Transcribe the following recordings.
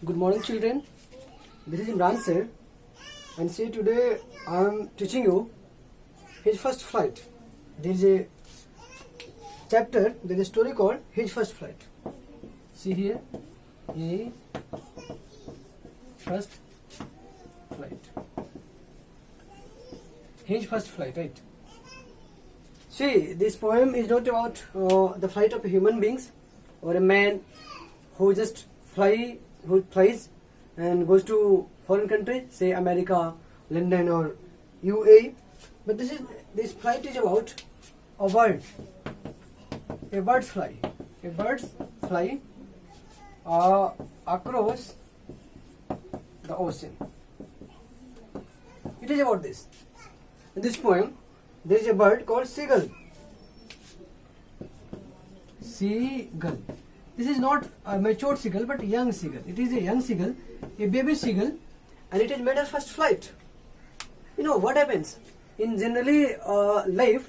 Good morning, children. This is Imran sir, and see today I am teaching you his first flight. There is a chapter, there is a story called his first flight. See here, a first flight. His first flight, right? See, this poem is not about the flight of human beings or a man who just who flies and goes to foreign country, say America, London or UAE. But this flight is about a bird. A bird's fly. A bird's fly across the ocean. It is about this. In this poem, there is a bird called seagull. Seagull. This is not a mature seagull but a young seagull. It is a young seagull, a baby seagull, and it is made its first flight. You know what happens? In generally life,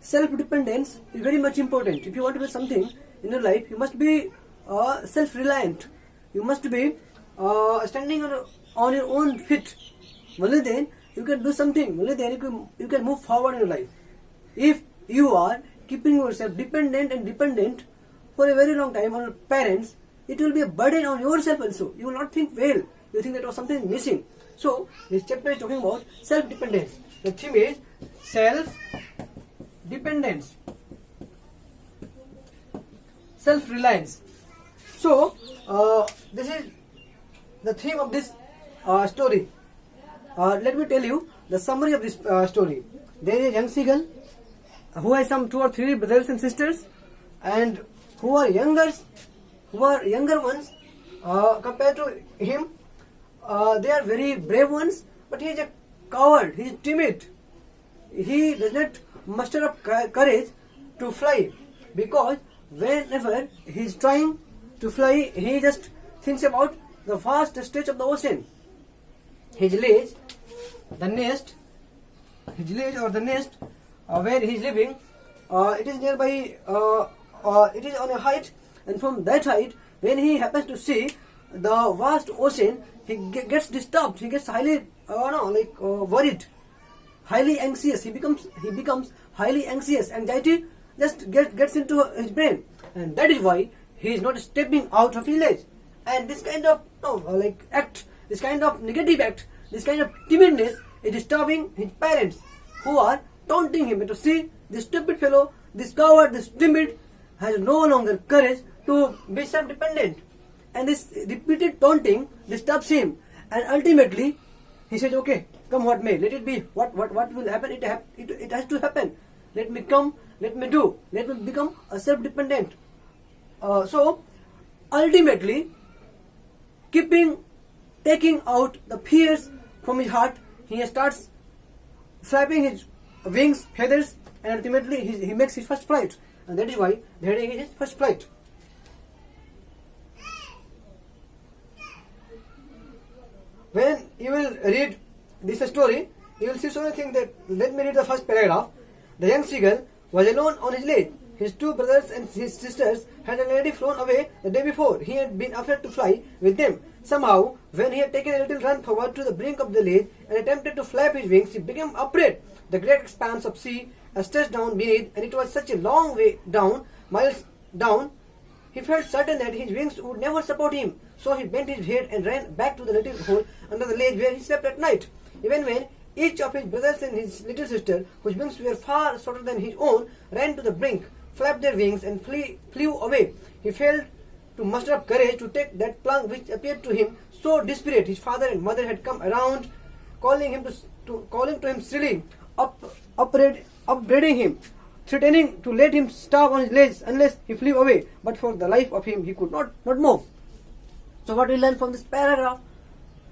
self-dependence is very much important. If you want to do something in your life, you must be self-reliant. You must be standing on your own feet. Only then you can do something. Only then you can move forward in your life. If you are keeping yourself dependent for a very long time on your parents, it will be a burden on yourself also. You will not think well. You think that was something missing. So this chapter is talking about self-dependence. The theme is self-dependence, self-reliance. So this is the theme of this story. Let me tell you the summary of this story. There is a young seagull who has some 2 or 3 brothers and sisters, and who are younger ones compared to him. They are very brave ones, but he is a coward. He is timid. He does not muster up courage to fly, because whenever he is trying to fly, he just thinks about the vast stretch of the ocean. His village, the nest where he is living, it is nearby. It is on a height, and from that height, when he happens to see the vast ocean, he gets disturbed. He gets highly worried, highly anxious. He becomes highly anxious. Anxiety just gets into his brain, and that is why he is not stepping out of his village. And this kind of act, this kind of negative act, this kind of timidness is disturbing his parents, who are taunting him. To see this stupid fellow, this coward, this timid, has no longer courage to be self-dependent, and this repeated taunting disturbs him. And ultimately, he says, "Okay, come what may, let it be. What will happen? It has to happen. Let me come. Let me do. Let me become a self-dependent." So ultimately, taking out the fears from his heart, he starts flapping his wings, feathers, and ultimately he makes his first flight. And that is why there is his first flight. When you will read this story, you will see so many things. That let me read the first paragraph. The young seagull was alone on his ledge. His 2 brothers and his sisters had already flown away the day before. He had been afraid to fly with them. Somehow, when he had taken a little run forward to the brink of the ledge and attempted to flap his wings, he became afraid. The great expanse of sea stretched down beneath, and it was such a long way down, miles down. He felt certain that his wings would never support him. So he bent his head and ran back to the little hole under the ledge where he slept at night. Even when each of his brothers and his little sister, whose wings were far shorter than his own, ran to the brink, flapped their wings and flew away, he failed to muster up courage to take that plunge which appeared to him so desperate. His father and mother had come around, calling to him shrilly, upbraiding him, threatening to let him starve on his legs unless he flew away. But for the life of him, he could not move. So what we learn from this paragraph?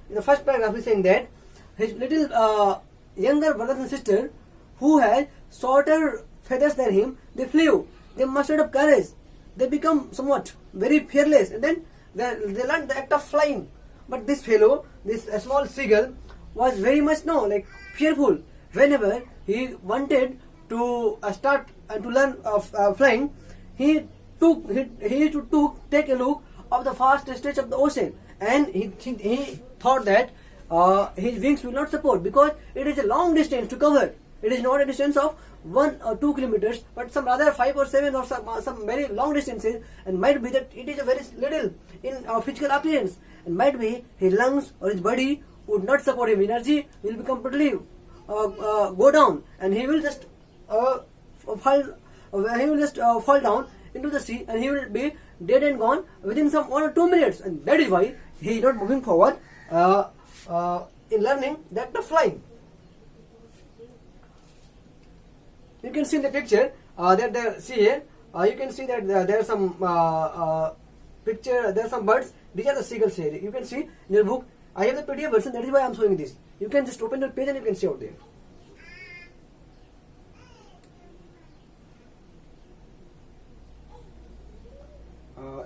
In the first paragraph, is saying that his little younger brothers and sisters, who had shorter feathers than him, they flew. They mustered up courage. They become somewhat very fearless, and then they learned the act of flying. But this fellow, this small seagull, was very much fearful. Whenever he wanted to start and to learn flying, he used to take a look of the vast stretch of the ocean, and he thought that his wings will not support because it is a long distance to cover. It is not a distance of 1 or 2 kilometers, but some rather 5 or 7 or some very long distances, and might be that it is a very little in physical appearance, and might be his lungs or his body would not support him. Energy will be completely go down, and he will just fall down into the sea, and he will be dead and gone within some 1 or 2 minutes, and that is why he is not moving forward in learning that the flying. You can see in the picture that there. See here, you can see that there are some picture. There are some birds. These are the seagulls here. You can see in your book. I have the PDF version. That is why I am showing this. You can just open your page and you can see out there.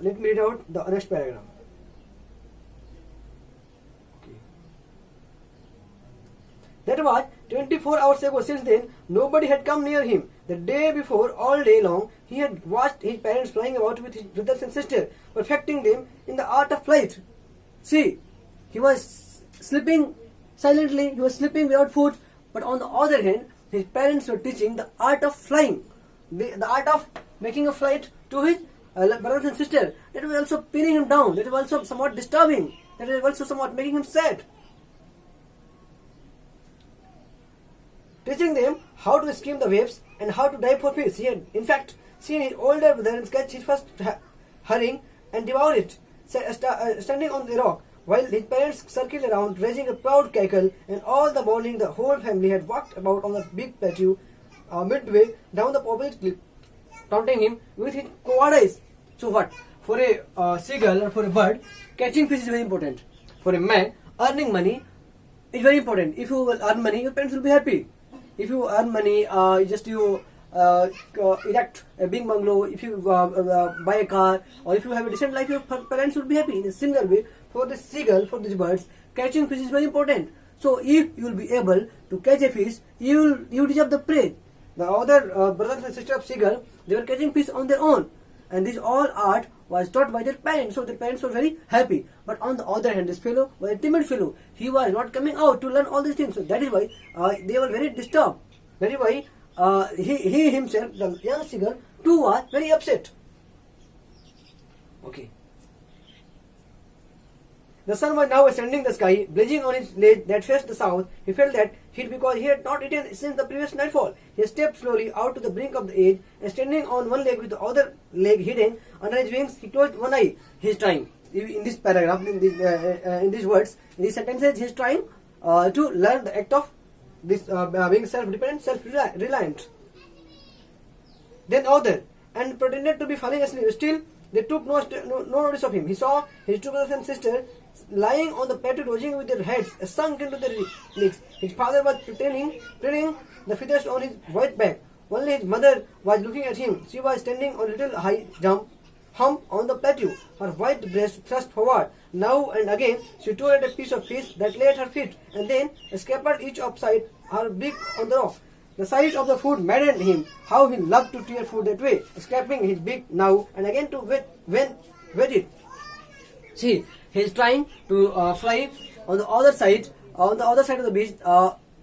Let me read out the next paragraph. That was 24 hours ago. Since then, nobody had come near him. The day before, all day long, he had watched his parents flying about with his brothers and sisters, perfecting them in the art of flight. See, he was sleeping silently, he was sleeping without food, but on the other hand, his parents were teaching the art of flying, the art of making a flight to his brothers and sisters. That was also pinning him down, that was also somewhat disturbing, that was also somewhat making him sad. Teaching them how to skim the waves and how to dive for fish. He had, in fact, seen his older brother catch his first herring and devour it, standing on the rock, while his parents circled around, raising a proud cackle, and all the morning the whole family had walked about on the big plateau midway down the opposite cliff, taunting him with his coward eyes. So what? For a seagull or for a bird, catching fish is very important. For a man, earning money is very important. If you will earn money, your parents will be happy. If you earn money, you erect a big bungalow, if you buy a car, or if you have a decent life, your parents will be happy. In a similar way, for the seagull, for these birds, catching fish is very important. So if you will be able to catch a fish, you deserve the prey. The other brothers and sisters of seagull, they were catching fish on their own, and this all art was taught by their parents, so their parents were very happy. But on the other hand, this fellow was a timid fellow. He was not coming out to learn all these things, so that is why they were very disturbed. That is why he himself, the young seagull, too was very upset. Okay. The sun was now ascending the sky, blazing on his ledge that faced the south. He felt that heat because he had not eaten since the previous nightfall. He stepped slowly out to the brink of the edge, and standing on one leg with the other leg hidden under his wings, he closed one eye. He is trying, in this paragraph, in these words, in these sentences, he is trying to learn the act of this being self-dependent, self-reliant. Then other, and pretended to be falling asleep. Still, they took no notice of him. He saw his two brothers and sisters lying on the plateau, dozing with their heads sunk into their necks. His father was pretending the feathers on his white back. Only his mother was looking at him. She was standing on a little high hump on the plateau, her white breast thrust forward. Now and again, she tore at a piece of fish that lay at her feet, and then scampered each upside her beak on the rock. The sight of the food maddened him. How he loved to tear food that way, scraping his beak now and again to wet it. See, he is trying to fly on the other side. On the other side of the beach,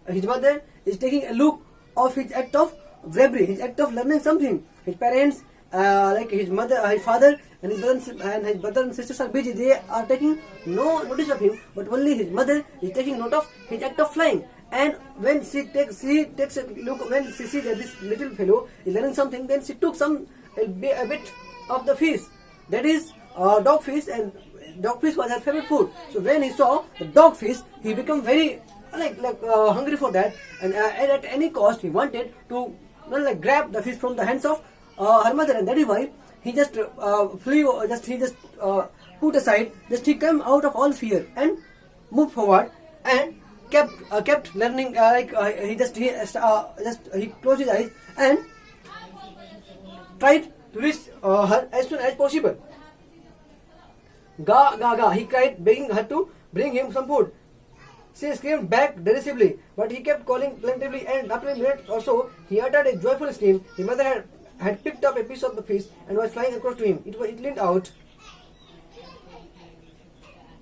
his mother is taking a look of his act of bravery, his act of learning something. His parents, like his mother, his father, and his brothers and sisters are busy. They are taking no notice of him, but only his mother is taking note of his act of flying. And when she takes a look, when she sees that this little fellow is learning something, then she took a bit of the fish. That is dogfish, and dogfish was her favorite food. So when he saw the dogfish, he became very hungry for that, and at any cost he wanted to grab the fish from the hands of her mother, and that is why he just flew. He just put aside. He came out of all fear and moved forward and kept learning. He closed his eyes and tried to reach her as soon as possible. Ga, ga, ga, he cried, begging her to bring him some food. She screamed back derisively, but he kept calling plaintively, and after a minute or so, he uttered a joyful scream. His mother had picked up a piece of the fish and was flying across to him. It leaned out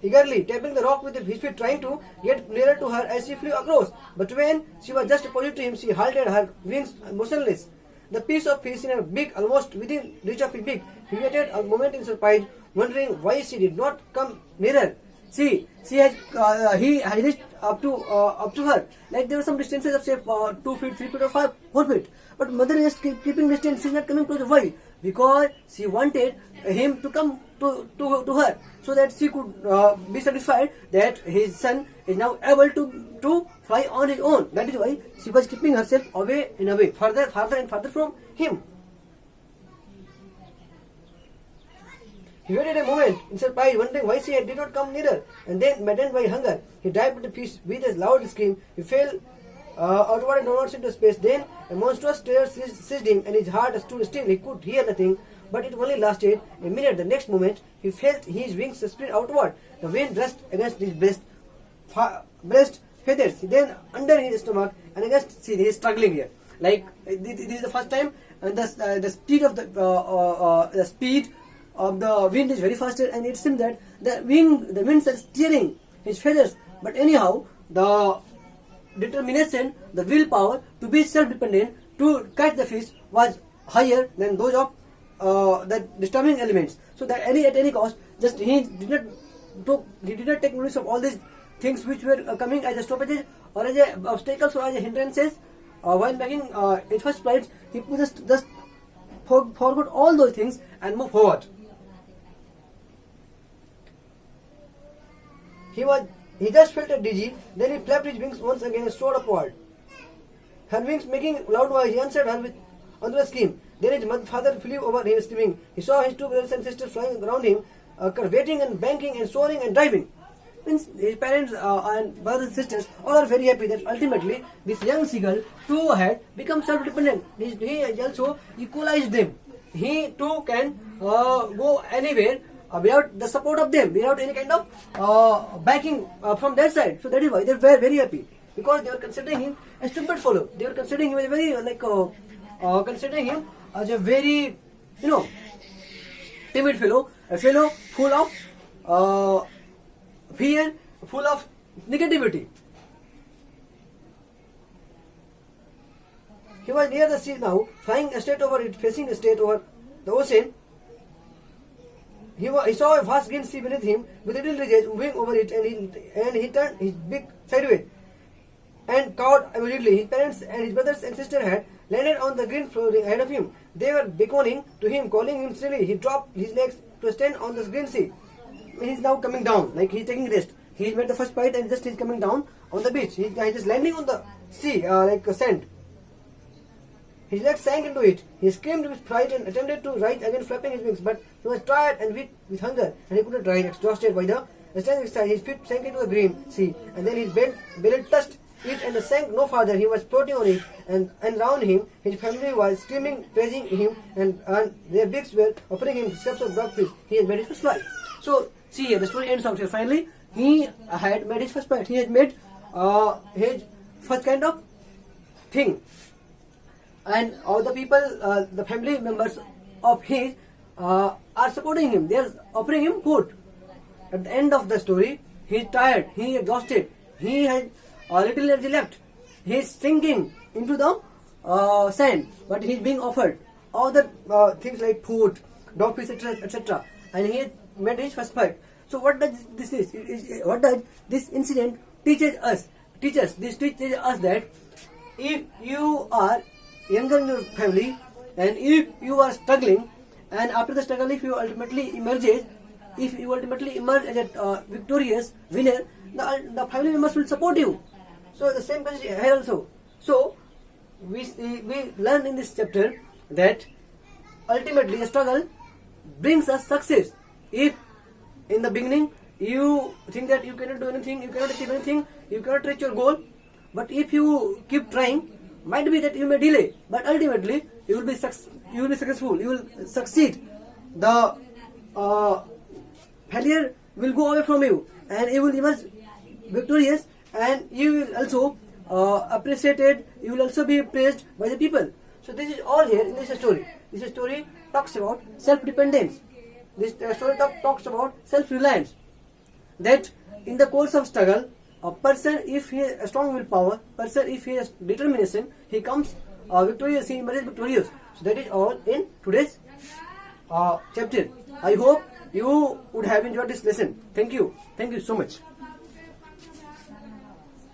eagerly tapping the rock with his feet, trying to get nearer to her as she flew across. But when she was just opposite to him, she halted, her wings motionless. The piece of fish in her beak, almost within reach of his beak. He waited a moment in surprise, wondering why she did not come nearer. See, he had reached up to her. Like there were some distances of say 2 feet, 3 feet, or 4 feet. But mother is keeping distance. She's not coming closer. Why? Because she wanted him to come to her, so that she could be satisfied that his son is now able to fly on his own. That is why she was keeping herself away and away, farther and farther from him. He waited a moment in surprise, wondering why she did not come nearer, and then, maddened by hunger, he dived into the fish with a loud scream. He fell outward and downwards into space. Then a monstrous terror seized him, and his heart stood still. He could hear nothing, but it only lasted a minute. The next moment, he felt his wings spread outward. The wind rushed against his breast feathers, then under his stomach, and against. See, he is struggling here. Like this is the first time, and the speed of the wind is very faster, and it seems that the winds are steering his feathers. But anyhow, the determination, the willpower to be self-dependent, to catch the fish was higher than those of the disturbing elements. So that at any cost, just he did not take notice of all these things which were coming as a stoppages or as a obstacles or as a hindrances while making his first flight. He just forgot all those things and moved forward. He just felt dizzy, then he flapped his wings once again and soared upward. Her wings making loud noise, he answered her with another scream. Then his father flew over him screaming. He saw his two brothers and sisters flying around him, curvating and banking and soaring and driving. Means his parents and brothers and sisters all are very happy that ultimately this young seagull too had become self-dependent. He also equalized them. He too can go anywhere without the support of them, without any kind of backing from their side. So that is why they were very happy, because they were considering him a stupid fellow. They were considering him as a very considering him as a very timid fellow, a fellow full of fear, full of negativity. He was near the sea now, flying straight over it, facing straight over the ocean. He saw a vast green sea beneath him, with little ridges moving over it, and he turned his beak sideways and cowed immediately. His parents and his brothers and sister had landed on the green floor ahead of him. They were beckoning to him, calling him shrilly. He dropped his legs to stand on the green sea. He is now coming down, like he is taking rest. He made the first bite and just is coming down on the beach. He is landing on the sea like sand. His legs sank into it. He screamed with fright and attempted to rise again, flapping his wings, but he was tired and weak with hunger, and he could not rise. Exhausted by the strength exercise, his feet sank into the green sea, and then his belly touched it and sank no farther. He was floating on it, and round him his family was screaming, praising him, and their beaks were offering him scraps of dogfish. He had made his first flight. So see here, the story ends out here. Finally, he had made his first flight. He had made his first kind of thing. And all the people, the family members of his are supporting him. They are offering him food. At the end of the story, he is tired, he is exhausted, he has little energy left. He is sinking into the sand, but he is being offered all the things like food, dogfish, etc. And he had made his first fight. So what does this is? What does this incident teaches us? This teaches us that if you are younger in your family, and if you are struggling, and after the struggle, if you ultimately emerge as a victorious winner, the family members will support you. So the same comes here also. So we learn in this chapter that ultimately a struggle brings us success. If in the beginning you think that you cannot do anything, you cannot achieve anything, you cannot reach your goal, but if you keep trying, might be that you may delay, but ultimately you will be successful, you will succeed. The failure will go away from you, and you will emerge victorious, and you will also appreciated, you will also be praised by the people. So this is all here in this story. This story talks about self-dependence. This story talks about self-reliance. that in the course of struggle, a person if he has a strong willpower, person if he has determination, he comes victorious, he emerges victorious. So that is all in today's chapter. I hope you would have enjoyed this lesson. Thank you so much.